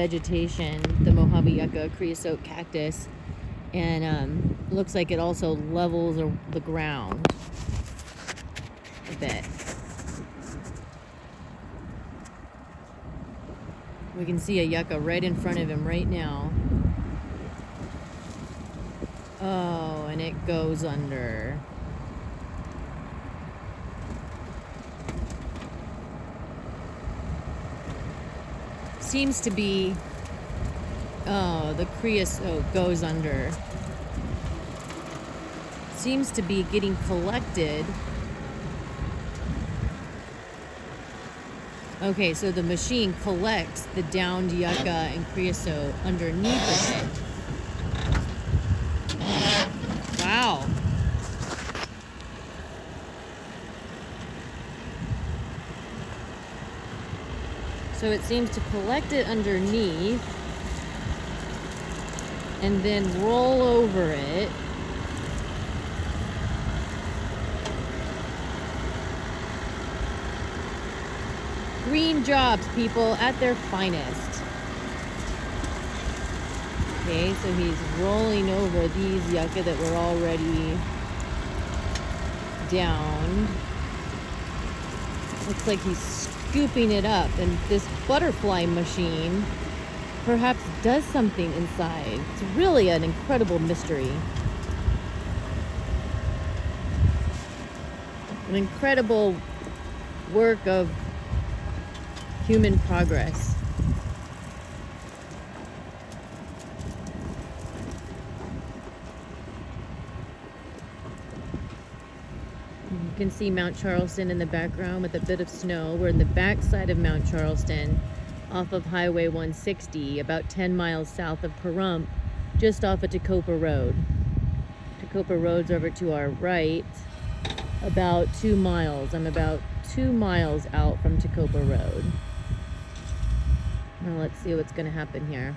vegetation, the Mojave yucca, creosote cactus, and looks like it also levels the ground a bit. We can see a yucca right in front of him right now. Oh, and it goes under. Seems to be, oh, the creosote goes under. Seems to be getting collected. Okay, so the machine collects the downed yucca and creosote underneath it. Wow. So it seems to collect it underneath and then roll over it. Green jobs, people, at their finest. Okay, so he's rolling over these yucca that were already down. Looks like he's scooping it up, and this butterfly machine perhaps does something inside. It's really an incredible mystery. An incredible work of human progress. You can see Mount Charleston in the background with a bit of snow. We're in the backside of Mount Charleston off of Highway 160, about 10 miles south of Pahrump, just off of Tecopa Road. Tecopa Road's over to our right, about 2 miles. I'm about 2 miles out from Tecopa Road. Now let's see what's going to happen here.